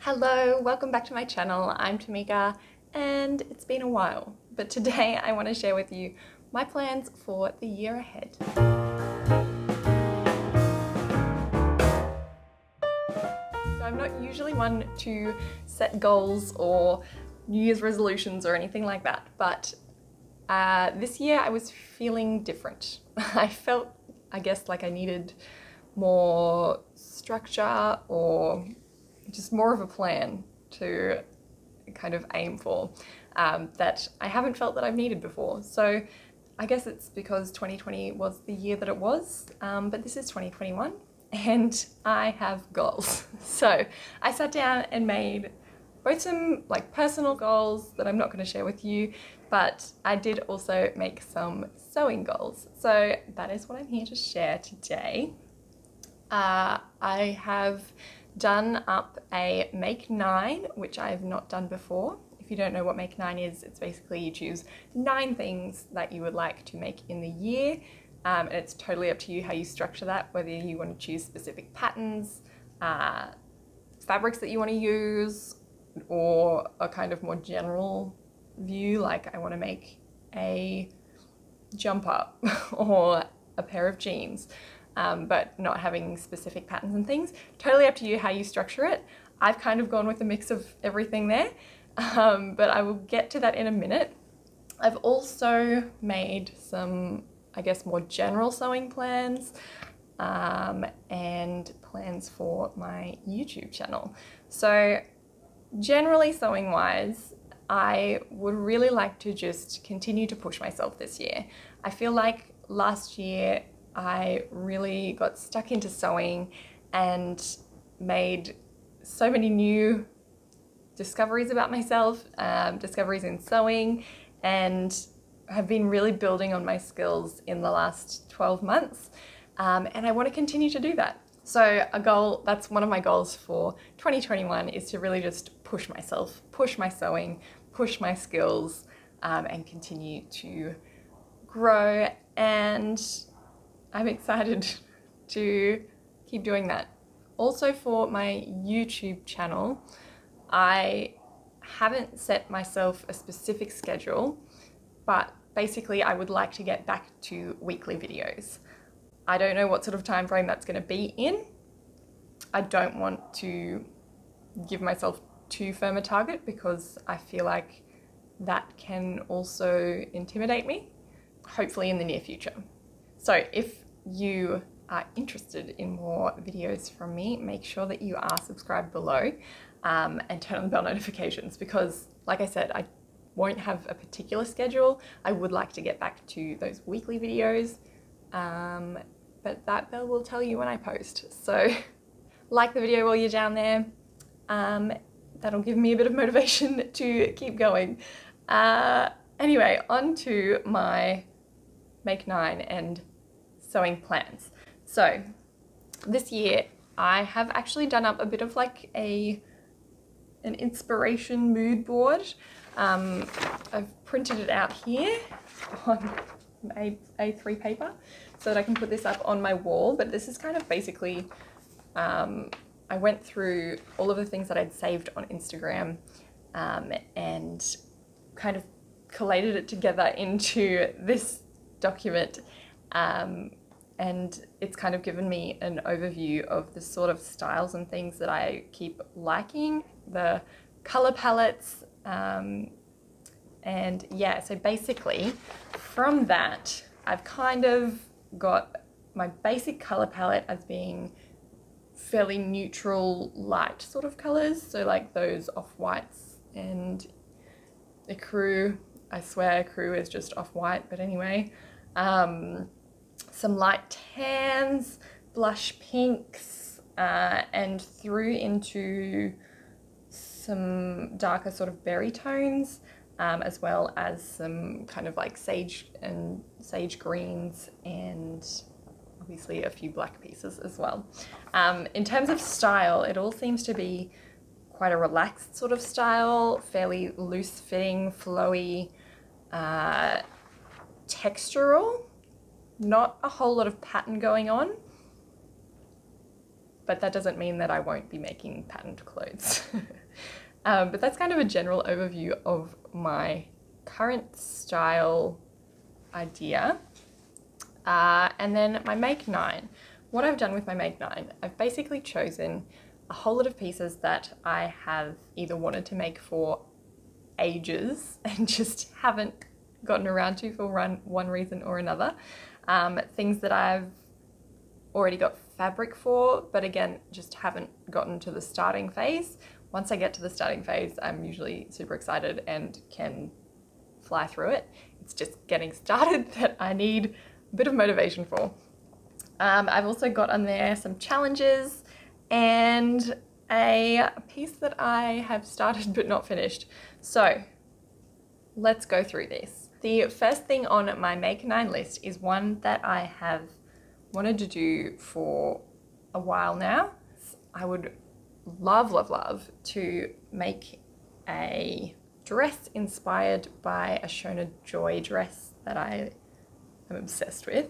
Hello, welcome back to my channel. I'm Tamika and it's been a while, but today I want to share with you my plans for the year ahead. So I'm not usually one to set goals or New Year's resolutions or anything like that, but this year I was feeling different. I felt, I guess, like I needed more structure or just more of a plan to kind of aim for that I haven't felt that I've needed before. So I guess it's because 2020 was the year that it was, but this is 2021 and I have goals. So I sat down and made both some like personal goals that I'm not going to share with you, but I did also make some sewing goals. So that is what I'm here to share today. I have done up a Make 9, which I have not done before. If you don't know what Make 9 is, it's basically you choose 9 things that you would like to make in the year, and it's totally up to you how you structure that, whether you want to choose specific patterns, fabrics that you want to use, or a kind of more general view, like I want to make a jumper or a pair of jeans. But not having specific patterns and things. Totally up to you how you structure it. I've kind of gone with a mix of everything there, but I will get to that in a minute. I've also made some, I guess, more general sewing plans and plans for my YouTube channel. So generally sewing wise, I would really like to just continue to push myself this year. I feel like last year I really got stuck into sewing and made so many new discoveries about myself, discoveries in sewing, and have been really building on my skills in the last 12 months. And I want to continue to do that. So a goal, that's one of my goals for 2021, is to really just push myself, push my sewing, push my skills, and continue to grow. And I'm excited to keep doing that. Also for my YouTube channel, I haven't set myself a specific schedule, but basically I would like to get back to weekly videos. I don't know what sort of time frame that's going to be in. I don't want to give myself too firm a target because I feel like that can also intimidate me, hopefully in the near future. So if you are interested in more videos from me, make sure that you are subscribed below and turn on the bell notifications, because like I said, I won't have a particular schedule. I would like to get back to those weekly videos, but that bell will tell you when I post. So like the video while you're down there. That'll give me a bit of motivation to keep going. Anyway, on to my Make 9 and sewing plans. So this year I have actually done up a bit of like an inspiration mood board. I've printed it out here on A3 paper so that I can put this up on my wall, but this is kind of basically, I went through all of the things that I'd saved on Instagram and kind of collated it together into this document, and it's kind of given me an overview of the sort of styles and things that I keep liking, the color palettes, and yeah, so basically from that I've kind of got my basic color palette as being fairly neutral, light sort of colors, so like those off-whites and ecru. I swear ecru is just off-white, but anyway. Some light tans, blush pinks, and through into some darker sort of berry tones, as well as some kind of like sage greens, and obviously a few black pieces as well. In terms of style, it all seems to be quite a relaxed sort of style, fairly loose fitting, flowy, textural, not a whole lot of pattern going on. but that doesn't mean that I won't be making patterned clothes. But that's kind of a general overview of my current style idea. And then my Make 9. What I've done with my Make 9, I've basically chosen a whole lot of pieces that I have either wanted to make for ages and just haven't gotten around to for one reason or another. Things that I've already got fabric for, but again, just haven't gotten to the starting phase. Once I get to the starting phase, I'm usually super excited and can fly through it. It's just getting started that I need a bit of motivation for. I've also got on there some challenges and a piece that I have started but not finished. So let's go through this. The first thing on my Make 9 list is one that I have wanted to do for a while now. I would love, love, love to make a dress inspired by a Shona Joy dress that I am obsessed with.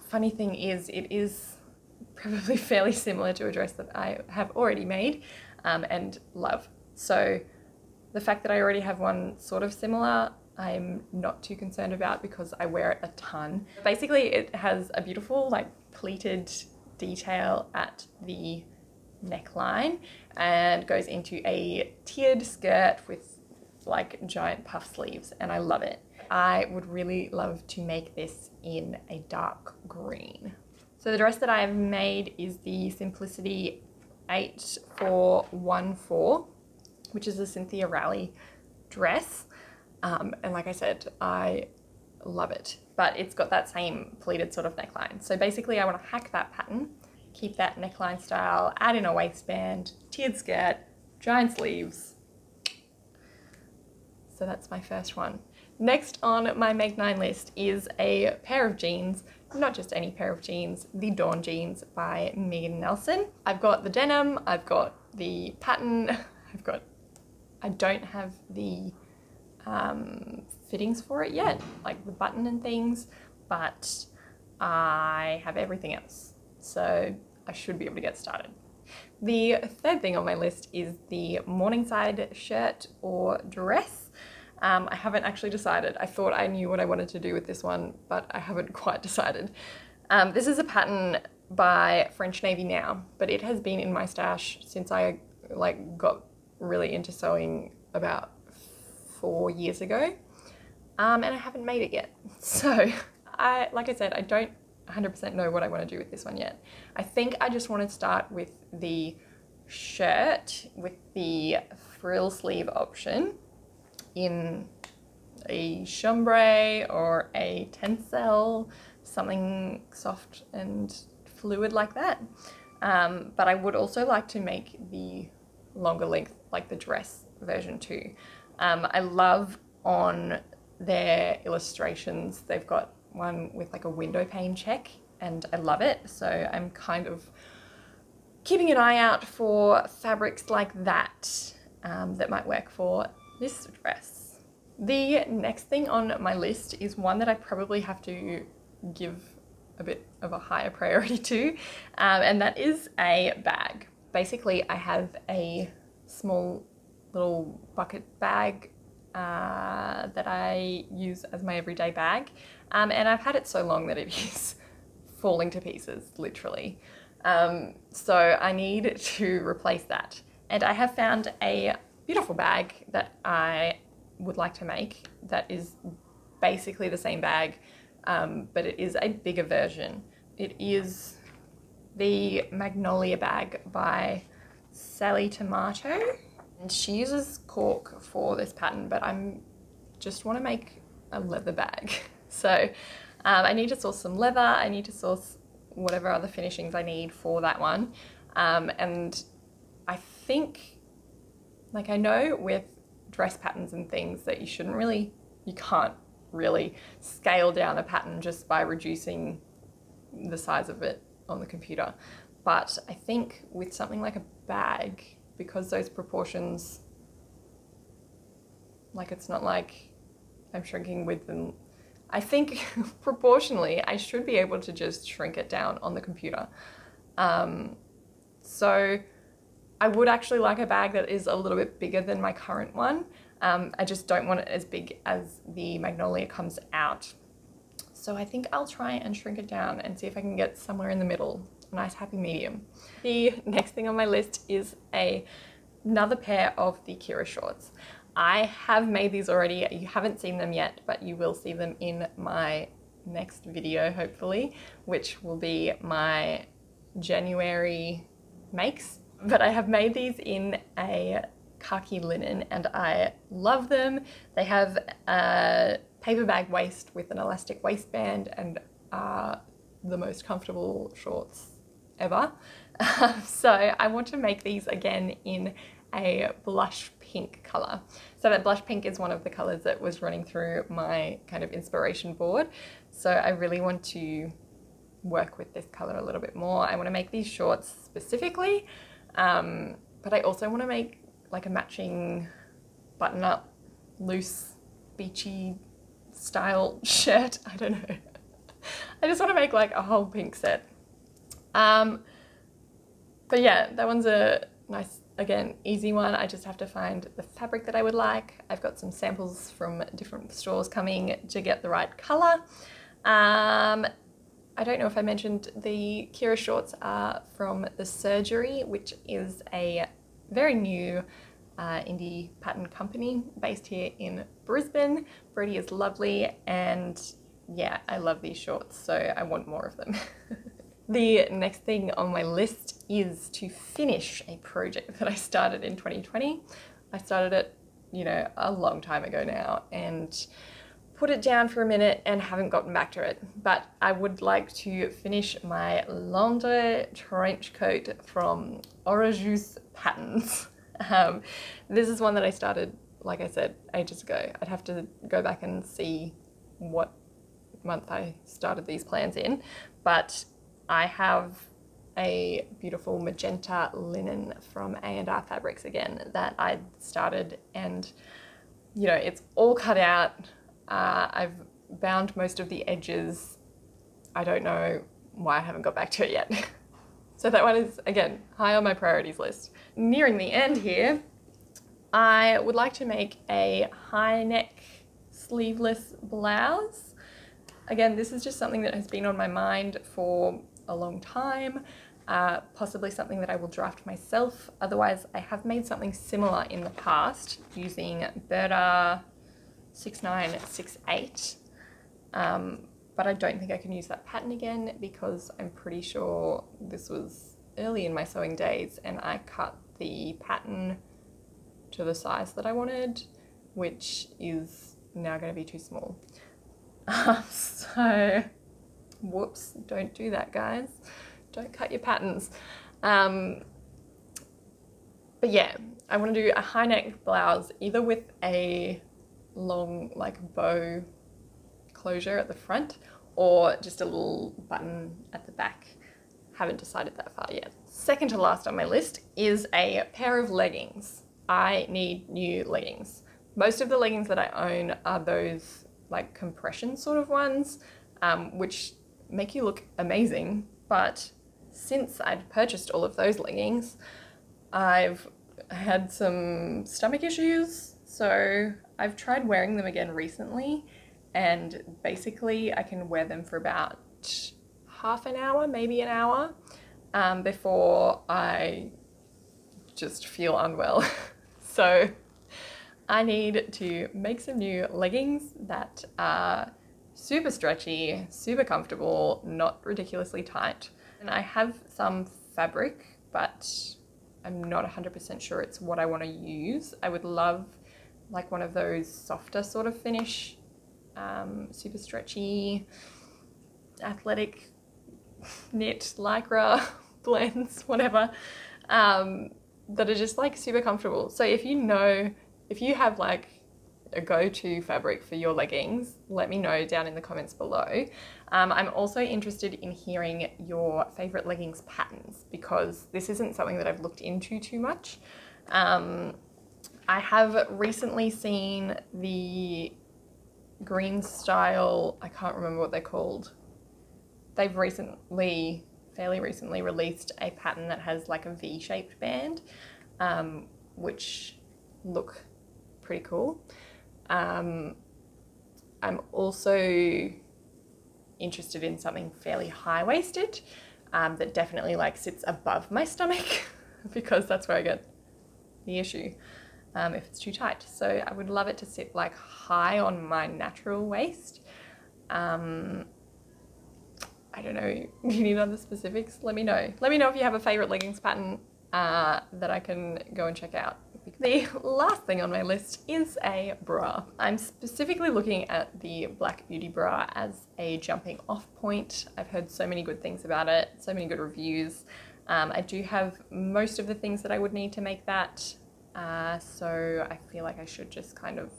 Funny thing is, it is probably fairly similar to a dress that I have already made and love. So the fact that I already have one sort of similar, I'm not too concerned about because I wear it a ton. Basically, it has a beautiful like pleated detail at the neckline and goes into a tiered skirt with like giant puff sleeves, and I love it. I would really love to make this in a dark green. So the dress that I have made is the Simplicity 8414, which is a Cynthia Rowley dress. And like I said, I love it, but it's got that same pleated sort of neckline. So basically I want to hack that pattern, keep that neckline style, add in a waistband, tiered skirt, giant sleeves. So that's my first one. Next on my Make 9 list is a pair of jeans, not just any pair of jeans, the Dawn jeans by Megan Nelson. I've got the denim, I've got the pattern, I don't have the fittings for it yet, like the button and things, but I have everything else. So I should be able to get started. The third thing on my list is the Morningside shirt or dress. I haven't actually decided. I thought I knew what I wanted to do with this one, but I haven't quite decided. This is a pattern by French Navy Now, but it has been in my stash since I like got really into sewing about 4 years ago, and I haven't made it yet. So like I said, I don't 100% know what I want to do with this one yet. I think I just want to start with the shirt with the frill sleeve option in a chambray or a tencel, something soft and fluid like that. But I would also like to make the longer length, like the dress version too. I love on their illustrations, they've got one with like a window pane check and I love it. So I'm kind of keeping an eye out for fabrics like that that might work for this dress. The next thing on my list is one that I probably have to give a bit of a higher priority to, and that is a bag. Basically, I have a small little bucket bag that I use as my everyday bag, and I've had it so long that it is falling to pieces, literally. So I need to replace that. And I have found a beautiful bag that I would like to make that is basically the same bag, but it is a bigger version. It is the Magnolia Bag by Sallie Tomato. And she uses cork for this pattern, but I'm just want to make a leather bag. So I need to source some leather, I need to source whatever other finishings I need for that one. And I think, like I know with dress patterns and things that you can't really scale down a pattern just by reducing the size of it on the computer. But I think with something like a bag, because those proportions, like it's not like I'm shrinking with them, I think proportionally I should be able to just shrink it down on the computer. So I would actually like a bag that is a little bit bigger than my current one. I just don't want it as big as the Magnolia comes out. So I think I'll try and shrink it down and see if I can get somewhere in the middle, a nice happy medium. The next thing on my list is another pair of the Keira shorts. I have made these already. You haven't seen them yet, but you will see them in my next video, hopefully, which will be my January makes. But I have made these in a khaki linen and I love them. They have a paper bag waist with an elastic waistband and are the most comfortable shorts ever. So I want to make these again in a blush pink color. So that blush pink is one of the colors that was running through my kind of inspiration board. So I really want to work with this color a little bit more. I want to make these shorts specifically, but I also want to make like a matching button-up, loose, beachy style shirt. I don't know. I just want to make like a whole pink set. But yeah, that one's a nice, again, easy one. I just have to find the fabric that I would like. I've got some samples from different stores coming to get the right color. I don't know if I mentioned the Keira shorts are from The Surgery, which is a very new indie pattern company based here in Brisbane. Burda is lovely and yeah, I love these shorts, so I want more of them. The next thing on my list is to finish a project that I started in 2020. I started it, you know, a long time ago now and put it down for a minute and haven't gotten back to it. But I would like to finish my Londres trench coat from Leggings Patterns. This is one that I started, like I said, ages ago. I'd have to go back and see what month I started these plans in, but I have a beautiful magenta linen from A&R Fabrics again that I started, and you know, it's all cut out. I've bound most of the edges. I don't know why I haven't got back to it yet. So that one is, again, high on my priorities list. Nearing the end here, I would like to make a high neck sleeveless blouse. Again, this is just something that has been on my mind for a long time, possibly something that I will draft myself. Otherwise, I have made something similar in the past using Burda 6968, but I don't think I can use that pattern again because I'm pretty sure this was early in my sewing days and I cut the pattern to the size that I wanted, which is now going to be too small. So whoops, don't do that, guys. Don't cut your patterns. But yeah, I want to do a high neck blouse either with a long like bow closure at the front or just a little button at the back. Haven't decided that far yet. Second to last on my list is a pair of leggings. I need new leggings. Most of the leggings that I own are those like compression sort of ones, which make you look amazing. But since I'd purchased all of those leggings, I've had some stomach issues. So I've tried wearing them again recently, and basically I can wear them for about half an hour, maybe an hour, before I just feel unwell. So I need to make some new leggings that are super stretchy, super comfortable, not ridiculously tight. And I have some fabric, but I'm not 100% sure it's what I want to use. I would love like one of those softer sort of finish, super stretchy, athletic knit, lycra blends, whatever, that are just like super comfortable. So if you know, if you have like a go-to fabric for your leggings, let me know down in the comments below. I'm also interested in hearing your favorite leggings patterns because this isn't something that I've looked into too much. I have recently seen the green style, I can't remember what they're called. They've recently fairly recently released a pattern that has like a V-shaped band, which look pretty cool. I'm also interested in something fairly high-waisted that definitely like sits above my stomach because that's where I get the issue if it's too tight. So I would love it to sit like high on my natural waist. I don't know, you need other specifics? Let me know. Let me know if you have a favorite leggings pattern that I can go and check out. The last thing on my list is a bra. I'm specifically looking at the Black Beauty bra as a jumping off point. I've heard so many good things about it, so many good reviews. I do have most of the things that I would need to make that, so I feel like I should just kind of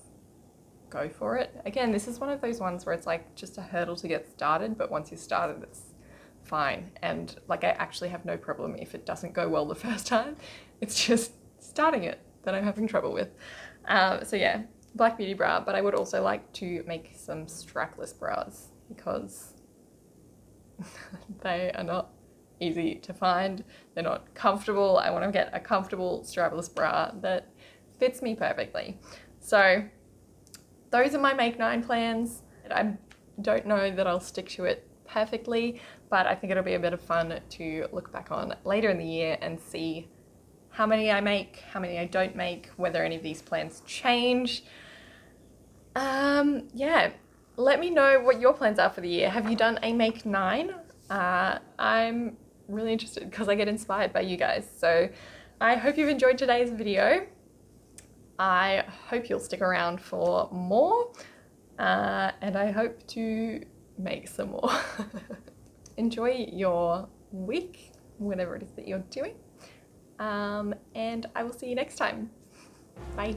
go for it. Again, this is one of those ones where it's like just a hurdle to get started, but once you're started, it's fine. And like I actually have no problem if it doesn't go well the first time. It's just starting it that I'm having trouble with. So yeah, Black Beauty bra, but I would also like to make some strapless bras because they are not easy to find. They're not comfortable. I want to get a comfortable strapless bra that fits me perfectly. So those are my Make 9 plans. I don't know that I'll stick to it perfectly, but I think it'll be a bit of fun to look back on later in the year and see how many I make, how many I don't make, whether any of these plans change. Yeah, let me know what your plans are for the year. Have you done a Make 9? I'm really interested because I get inspired by you guys. So I hope you've enjoyed today's video. I hope you'll stick around for more, and I hope to make some more. Enjoy your week, whatever it is that you're doing, and I will see you next time. Bye.